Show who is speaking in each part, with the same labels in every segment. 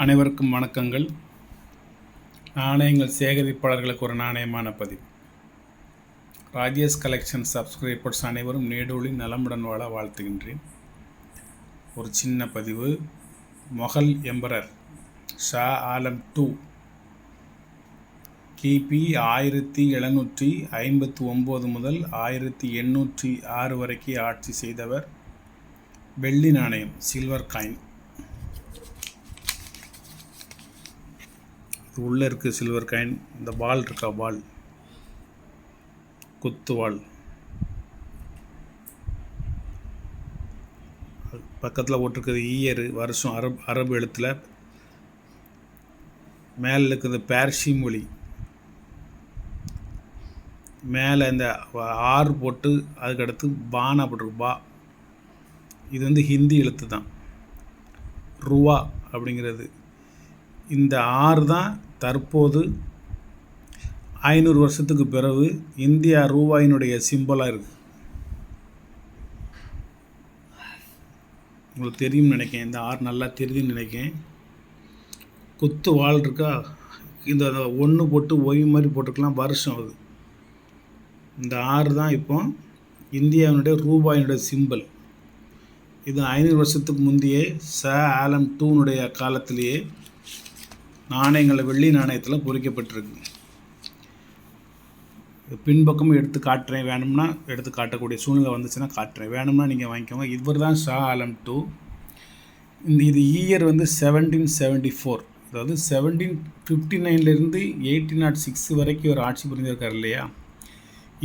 Speaker 1: அனைவருக்கும் வணக்கங்கள். நாணயங்கள் சேகரிப்பாளர்களுக்கு ஒரு நாணயமான பதிவு. ராஜேஷ் கலெக்ஷன் சப்ஸ்கிரைபர்ஸ் அனைவரும் நீடூழி நலமுடன் வாழ வாழ்த்துகின்றேன். ஒரு சின்ன பதிவு. மொகல் எம்பரர் ஷா ஆலம் 2 கிபி 1759 முதல் 1806 வரைக்கும் ஆட்சி செய்தவர். வெள்ளி நாணயம், சில்வர் காயின். இது உள்ளே இருக்குது சில்வர் காயின். இந்த பால் இருக்கா, பால் குத்து வால், பக்கத்தில் போட்டிருக்குது ஈயரு, வருஷம் அரபு எழுத்தில். மேலே இருக்குது பார்சி மொழி. மேலே இந்த ஆறு போட்டு அதுக்கடுத்து பானா போட்டிருக்கு, பா. இது வந்து ஹிந்தி எழுத்து தான், ரூவா அப்படிங்கிறது. இந்த ஆறு தான் தற்போது 500 வருஷத்துக்கு பிறகு இந்தியா ரூபாயினுடைய சிம்பலாக இருக்குது. உங்களுக்கு தெரியும்னு நினைக்கிறேன், இந்த ஆறு நல்லா தெரியும்னு நினைக்கிறேன். குத்து வால் இருக்கா, இந்த ஒன்று போட்டு ஒய் மாதிரி போட்டுக்கலாம், வருஷம் அது. இந்த ஆறு தான் இப்போ இந்தியாவினுடைய ரூபாயினுடைய சிம்பல். இது 500 வருஷத்துக்கு முந்தையே ஷா ஆலம் 2 காலத்திலேயே நாணயங்களில் வெள்ளி நாணயத்தில் பொறிக்கப்பட்டிருக்கு. பின்பக்கமும் எடுத்து காட்டுறேன், வேணும்னா எடுத்து காட்டக்கூடிய சூழ்நிலை வந்துச்சுன்னா காட்டுறேன், வேணும்னா நீங்கள் வாங்கிக்கோங்க. இவர் தான் ஷா ஆலம் 2. இது இயர் வந்து 1774, அதாவது 1759 1806 வரைக்கும் ஒரு ஆட்சி புரிஞ்சிருக்கார் இல்லையா.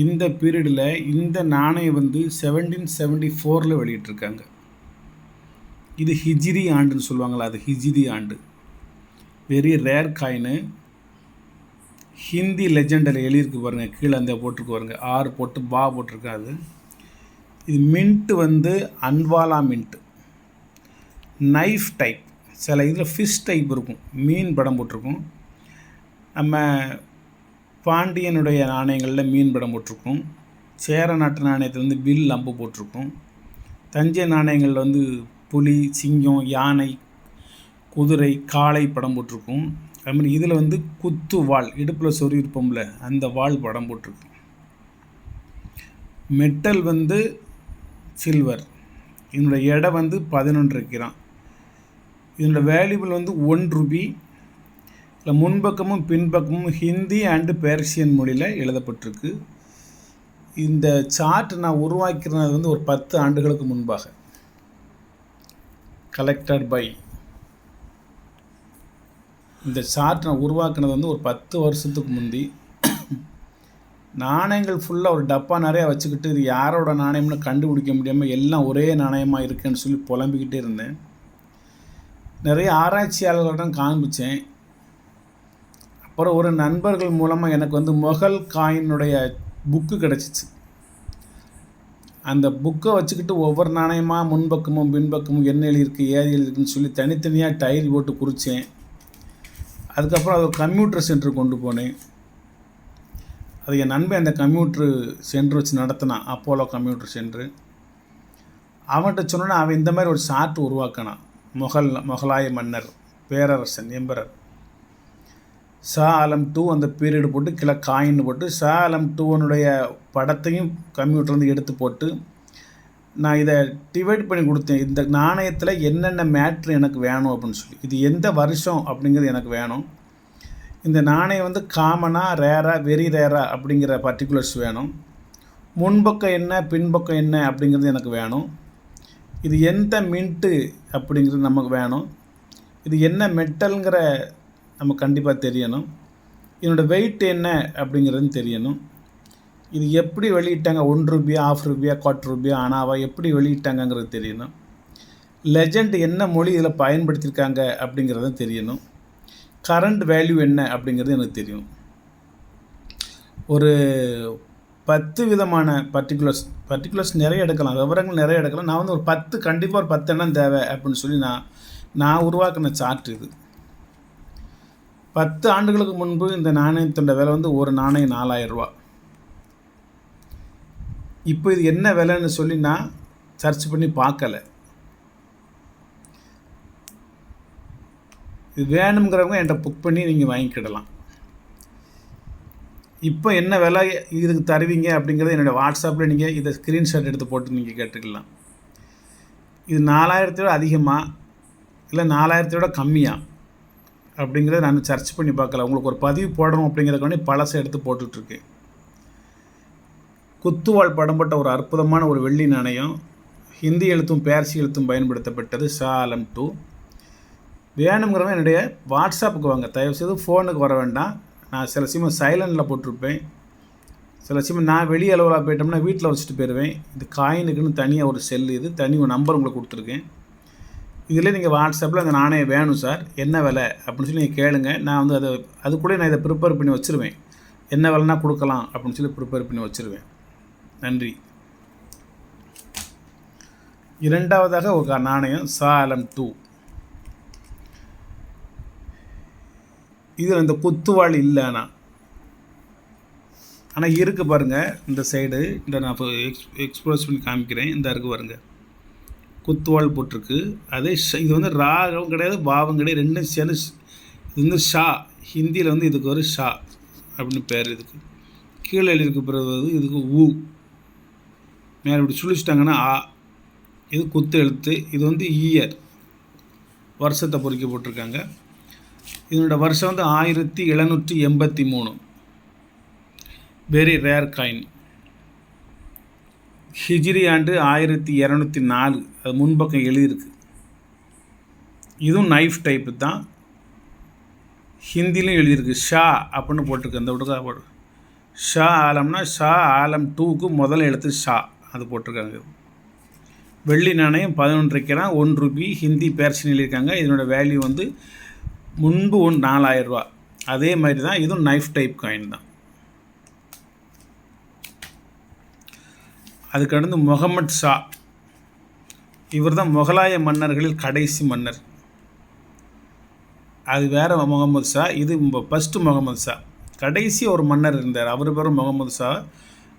Speaker 1: இந்த பீரியடில் இந்த நாணயம் வந்து 1774 வெளியிட்டிருக்காங்க. இது ஹிஜ்ரி ஆண்டுன்னு சொல்லுவாங்களா, அது ஹிஜ்ரி ஆண்டு. Very rare coin. ஹிந்தி லெஜெண்டில் எழுதியிருக்கு பாருங்கள், கீழே அந்த போட்டிருக்கு பாருங்கள், ஆறு போட்டு பா போட்டிருக்காது. இது மின்ட்டு வந்து அன்வாலா மின்ட்டு. நைஃப் டைப், சில இதில் ஃபிஷ் டைப் இருக்கும், மீன் படம் போட்டிருக்கும். நம்ம பாண்டியனுடைய நாணயங்களில் மீன் படம் போட்டிருக்கும். சேர நாட்டு நாணயத்தில் வந்து வில் அம்பு போட்டிருக்கும். தஞ்சை நாணயங்களில் வந்து புலி, சிங்கம், யானை, குதிரை, காளை படம் போட்டிருக்கும். அதுமாதிரி இதில் வந்து குத்து வாள், இடுப்பில் சொறி இருப்போம்ல, அந்த வாள் படம் போட்டிருக்கு. மெட்டல் வந்து சில்வர். இதனோட எடை வந்து 11 கிராம். இதனோட வேல்யூபிள் வந்து 1 ரூபி. இல்லை முன்பக்கமும் பின்பக்கமும் ஹிந்தி அண்டு பெர்சியன் மொழியில் எழுதப்பட்டிருக்கு. இந்த சார்ட் நான் உருவாக்கிறது வந்து ஒரு 10 ஆண்டுகளுக்கு முன்பாக. Collected by. இந்த சார்ட் நான் உருவாக்குனது வந்து ஒரு 10 வருஷத்துக்கு முந்தி. நாணயங்கள் ஃபுல்லாக ஒரு டப்பா நிறையா வச்சுக்கிட்டு இது யாரோட நாணயம்னு கண்டுபிடிக்க முடியாமல் எல்லாம் ஒரே நாணயமாக இருக்குன்னு சொல்லி புலம்பிக்கிட்டே இருந்தேன். நிறைய ஆராய்ச்சியாளர்களிடம் காண்பித்தேன். அப்புறம் ஒரு நண்பர்கள் மூலமாக எனக்கு வந்து மொகல் காயினுடைய புக்கு கிடச்சிச்சு. அந்த புக்கை வச்சுக்கிட்டு ஒவ்வொரு நாணயமாக முன்பக்கமும் பின்பக்கமும் என்ன எழுதியிருக்கு, ஏது எழுதியிருக்குன்னு சொல்லி தனித்தனியாக டைரி போட்டு குறித்தேன். அதுக்கப்புறம் அது கம்ப்யூட்டர் சென்டருக்கு கொண்டு போனேன். அது என் நண்பன் அந்த கம்ப்யூட்ரு சென்டர் வச்சு நடத்தினான், அப்போலோ கம்ப்யூட்டர் சென்டரு. அவன்கிட்ட சொன்னோன்னா அவன் இந்த மாதிரி ஒரு சார்ட் உருவாக்கினான். மொகலாய மன்னர், பேரரசன், எம்பரர் ஷா ஆலம் 2 அந்த பீரியடு போட்டு கீழே காயின்னு போட்டு ஷா ஆலம் 2 படத்தையும் கம்ப்யூட்டர்லேருந்து எடுத்து போட்டு நான் இதை டிவைட் பண்ணி கொடுத்தேன். இந்த நாணயத்தில் என்னென்ன மேட்ரு எனக்கு வேணும் அப்படின்னு சொல்லி, இது எந்த வருஷம் அப்படிங்கிறது எனக்கு வேணும். இந்த நாணயம் வந்து காமனாக, ரேராக, வெரி ரேராக அப்படிங்கிற பர்டிகுலர்ஸ் வேணும். முன்பக்கம் என்ன பின்பக்கம் என்ன அப்படிங்கிறது எனக்கு வேணும். இது எந்த மின்ட்டு அப்படிங்கிறது நமக்கு வேணும். இது என்ன மெட்டலுங்கிற நமக்கு கண்டிப்பாக தெரியணும். இதனோட வெயிட் என்ன அப்படிங்கிறது தெரியணும். இது எப்படி வெளியிட்டாங்க, 1 ரூபியா, ½ ரூபியா, குவார்ட்டர் ரூபியா, அனாவா, எப்படி வெளியிட்டாங்கங்கிறது தெரியணும். லெஜண்ட் என்ன மொழி இதில் பயன்படுத்தியிருக்காங்க அப்படிங்கிறதும் தெரியணும். கரண்ட் வேல்யூ என்ன அப்படிங்கிறது எனக்கு தெரியும். ஒரு 10 விதமான பர்டிகுலர்ஸ் நிறைய எடுக்கலாம், விவரங்கள் நிறைய எடுக்கலாம். நான் வந்து ஒரு 10, கண்டிப்பாக ஒரு 10 எண்ணம் தேவை அப்படின்னு சொல்லி நான் உருவாக்கின சார்ட் இது. 10 ஆண்டுகளுக்கு முன்பு இந்த நாணயத்தோட விலை வந்து ஒரு நாணயம் 4000 ரூபா. இப்போ இது என்ன விலைன்னு சொல்லி நான் சர்ச் பண்ணி பார்க்கல. இது வேணுங்கிறவங்க என்கிட்ட புக் பண்ணி நீங்கள் வாங்கிக்கிடலாம். இப்போ என்ன விலை இதுக்கு தருவீங்க அப்படிங்கிறத என்னோடய வாட்ஸ்அப்பில் நீங்கள் இதை ஸ்க்ரீன்ஷாட் எடுத்து போட்டு நீங்கள் கேட்டுக்கலாம். இது 4000 அதிகமாக இல்லை 4000 கம்மியாக அப்படிங்கிறத நான் சர்ச் பண்ணி பார்க்கல. உங்களுக்கு ஒரு பதிவு போடணும் அப்படிங்கிறதுக்காண்டி பழசை எடுத்து போட்டுட்ருக்கேன். குத்துவாள் படம்பட்ட ஒரு அற்புதமான ஒரு வெள்ளி நாணயம், ஹிந்தி எழுத்தும் பேர்சி எழுத்தும் பயன்படுத்தப்பட்டது, ஷா ஆலம் 2. வேணுங்கிறவங்க என்னுடைய வாட்ஸ்அப்புக்கு வாங்க, தயவுசெய்து ஃபோனுக்கு வர வேண்டாம். நான் சில சிம்மு சைலண்டில் போட்டிருப்பேன், சில சிம்மு நான் வெளியே அளவில் போயிட்டோம்னா வீட்டில் வச்சுட்டு போயிடுவேன். இது காயினுக்குன்னு தனியாக ஒரு செல், இது தனி ஒரு நம்பர் உங்களுக்கு கொடுத்துருக்கேன். இதில் நீங்கள் வாட்ஸ்அப்பில் அந்த நாணயம் வேணும் சார், என்ன விலை அப்படின்னு சொல்லி நீங்கள் கேளுங்க. நான் வந்து அதுக்குள்ளே நான் இதை ப்ரிப்பேர் பண்ணி வச்சுருவேன், என்ன விலைனா கொடுக்கலாம் அப்படின்னு சொல்லி ப்ரிப்பேர் பண்ணி வச்சுருவேன். நன்றி. இரண்டாவதாக ஒரு நாணயம் ஷா ஆலம் 2. இதில் இந்த குத்துவாள் இல்லை, ஆனால் இருக்குது பாருங்கள். இந்த சைடு இந்த நான் இப்போ எக்ஸ்ப்ளோஸ் பண்ணி காமிக்கிறேன். இந்த இருக்குது பாருங்கள், குத்துவாள் போட்டிருக்கு. அதே இது வந்து ராகவும் கிடையாது பாவம் கிடையாது, ரெண்டும் சேர்ந்து. இது வந்து ஷா, ஹிந்தியில் வந்து இதுக்கு ஒரு ஷா அப்படின்னு பேர். இதுக்கு கீழே எழுதிருக்கு பிறகு இதுக்கு ஊ, மேலே இப்படி சுழிச்சிட்டாங்கன்னா ஆ. இது குத்து எழுத்து. இது வந்து இயர், வருஷத்தை பொறிக்க போட்டிருக்காங்க. இதனோட வருஷம் வந்து 1783. Very rare coin. ஹிஜ்ரி ஆண்டு 1204, அது முன்பக்கம் எழுதியிருக்கு. இதுவும் நைஃப் டைப்பு தான், ஹிந்திலையும் எழுதியிருக்கு. ஷா அப்படின்னு போட்டிருக்கு. அந்த விடுதா போடு, ஷா ஆலம்னா ஷா ஆலம் 2க்கு முதல் எழுத்து ஷா, அது போட்டிருக்காங்க. வெள்ளி நாணயம் 11 கிராம், 1 ரூபி, ஹிந்தி பேர்சின் எழுதியிருக்காங்க. இதனோட வேல்யூ வந்து முன்பு 4000 ரூபா. அதே மாதிரி தான் இதுவும் நைஃப் டைப் காயின் தான். அதுக்கடுத்து முகமது ஷா, இவர் தான் முகலாய மன்னர்களில் கடைசி மன்னர். அது வேறு முகமது ஷா, இது ஃபஸ்ட்டு முகமது ஷா. கடைசி ஒரு மன்னர் இருந்தார், அவர் பேரும் முகமது ஷா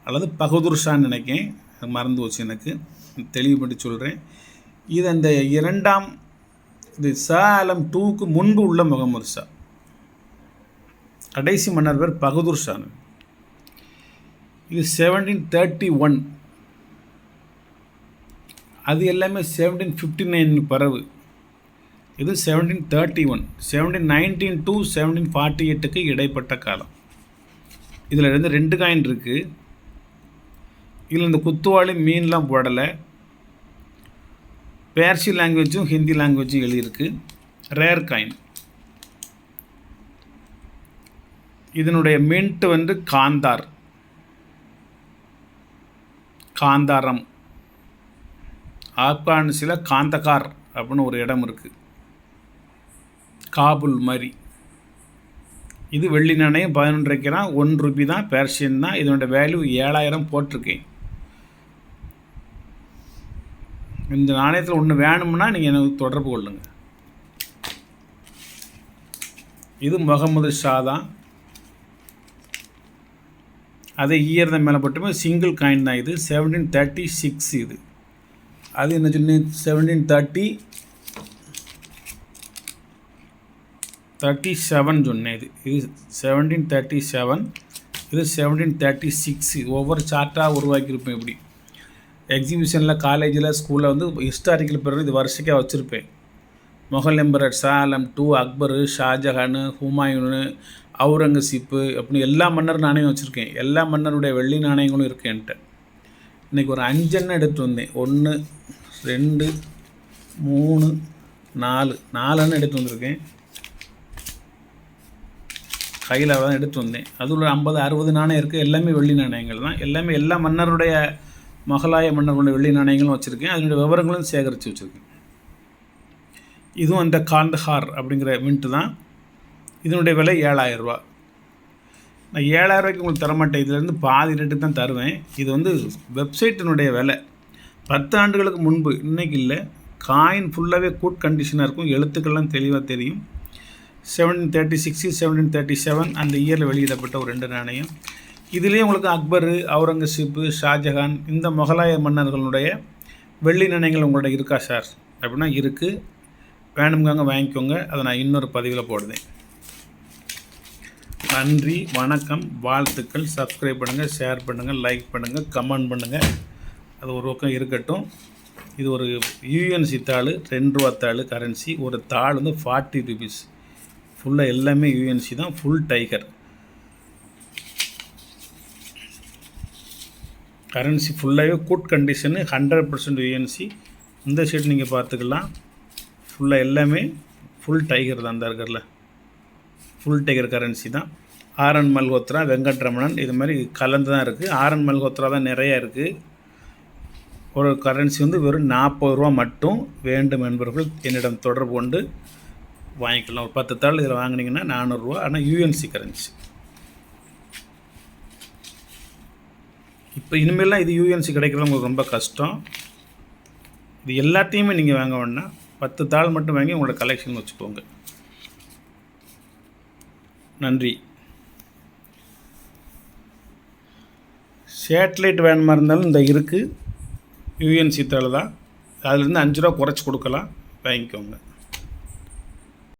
Speaker 1: அல்லது பகதூர் ஷான்னு நினைக்கிறேன், மறந்து வச்சு எனக்கு தெளிவுபடுத்தி சொல்கிறேன். இது அந்த இரண்டாம், இது ஷா ஆலம் 2க்கு முன்பு உள்ள முகமது ஷா. கடைசி மன்னர் பேர் பகதூர் ஷா. இது 1731. அது எல்லாமே 1759 பரவு. இது 1731. 1719 to 1748க்கு இடைப்பட்ட காலம். இதில் ரெண்டு காயின் இருக்குது. இதில் இந்த குத்துவாளி மீன்லாம் போடலை. பேர்சி லாங்குவேஜும் ஹிந்தி லாங்குவேஜும் எழுதியிருக்கு. Rare coin. இதனுடைய மின்ட் வந்து காந்தாரம். ஆப்கானிஸ்தானில் காந்தகார் அப்படின்னு ஒரு இடம் இருக்குது, காபுல் மாதிரி. இது வெள்ளி நாணயம் 11 கிராம், 1 ரூபி தான், பேர்ஷியன் தான். இதனோட வேல்யூ 7000 போட்டிருக்கேன். இந்த நாணயத்தில் ஒன்று வேணும்னா நீங்கள் எனக்கு தொடர்பு கொள்ளுங்கள். இது முகமது ஷா தான். அதே இயர் தான் மேலே போட்டுமே, சிங்கிள் காயின் தான். இது 1736. இது அது என்ன சொன்னேன், 1737 சொன்னேன். இது 1737. இது 1736. ஒவ்வொரு சார்ட்டாக உருவாக்கியிருப்பேன். இப்படி எக்ஸிபிஷனில் காலேஜில் ஸ்கூலில் வந்து ஹிஸ்டாரிக்கல் பீரியட் இது வருஷக்காக வச்சுருப்பேன். முகல் எம்பரர் ஷா ஆலம் 2, அக்பர், ஷாஜஹான், ஹுமாயூனு, அவுரங்கசீப்பு அப்படின்னு எல்லா மன்னர் நாணயம் வச்சுருக்கேன். எல்லா மன்னருடைய வெள்ளி நாணயங்களும் இருக்குது என்கிட்ட. இன்றைக்கி ஒரு 5 எண்ணெய் எடுத்து வந்தேன். 1 2 3 4 எண்ணெய் எடுத்து வந்திருக்கேன். கையில் தான் எடுத்து வந்தேன். அதில் 50 60 நாணயம் இருக்குது. எல்லாமே வெள்ளி நாணயங்கள் தான். எல்லா மன்னருடைய முகலாய மன்னர்களுடைய வெள்ளி நாணயங்களும் வச்சுருக்கேன். அதனுடைய விவரங்களும் சேகரித்து வச்சுருக்கேன். இதுவும் அந்த காந்தஹார் அப்படிங்கிற மின்ட்டு தான். இதனுடைய விலை 7000 ரூபா. நான் 7000 ரூபாய்க்கு உங்களுக்கு தரமாட்டேன், இதிலேருந்து பாதி ரேட்டு தான் தருவேன். இது வந்து வெப்சைட்டினுடைய விலை. 10 ஆண்டுகளுக்கு முன்பு, இன்றைக்கி இல்லை. காயின் ஃபுல்லாகவே குட் கண்டிஷனாக இருக்கும், எழுத்துக்கள்லாம் தெளிவாக தெரியும். 1736 1737 அந்த இயரில் வெளியிடப்பட்ட ஒரு 2 நாணயம். இதுலேயே உங்களுக்கு அக்பர், அவுரங்கசீப்பு, ஷாஜஹான் இந்த முகலாய மன்னர்களுடைய வெள்ளி நாணயங்கள் உங்களோட இருக்கா சார் அப்படின்னா இருக்குது. வேணுங்காங்க வாங்கிக்கோங்க. அதை நான் இன்னொரு பதிவில் போடுவேன். நன்றி, வணக்கம், வாழ்த்துக்கள். சப்ஸ்கிரைப் பண்ணுங்கள், ஷேர் பண்ணுங்கள், லைக் பண்ணுங்கள், கமெண்ட் பண்ணுங்கள். அது ஒரு பக்கம் இருக்கட்டும். இது ஒரு யூஎன்சி தாள், 2 ரூபா தாள் கரன்சி. ஒரு தாள் வந்து 40 ரூபீஸ். ஃபுல்லாக எல்லாமே யூஎன்சி தான், ஃபுல் டைகர் கரன்சி. ஃபுல்லாகவே குட் கண்டிஷனு, 100% யூஎன்சி. இந்த சைடு நீங்கள் பார்த்துக்கலாம். ஃபுல்லாக எல்லாமே ஃபுல் டைகர் தான். அந்த இருக்கிறல ஃபுல் டைகர் கரன்சி தான். ஆர்என் மல்ஹோத்ரா, வெங்கட்ரமணன் இது மாதிரி கலந்து தான் இருக்குது. ஆர்என் மல்ஹோத்ரா தான் நிறையா இருக்குது. ஒரு கரன்சி வந்து வெறும் 40 ரூபா மட்டும். வேண்டும் என்பவர்கள் என்னிடம் தொடர்பு கொண்டு வாங்கிக்கலாம். ஒரு 10 தாள் இதில் வாங்கினீங்கன்னா 400 ரூபா. ஆனால் யூஎன்சி கரன்சி. இப்போ இனிமேலாம் இது யூஎன்சி கிடைக்கிறது உங்களுக்கு ரொம்ப கஷ்டம். இது எல்லாத்தையுமே நீங்கள் வாங்க வேண்டாம். 10 தாள் மட்டும் வாங்கி உங்களோட கலெக்ஷன் வச்சுக்கோங்க. நன்றி. சேட்டலைட் வேணுமா இருந்தாலும் இந்த இருக்குது. யூஎன்சி தாள் தான். அதுலேருந்து 5 ரூபா குறைச்சி கொடுக்கலாம், வாங்கிக்கோங்க.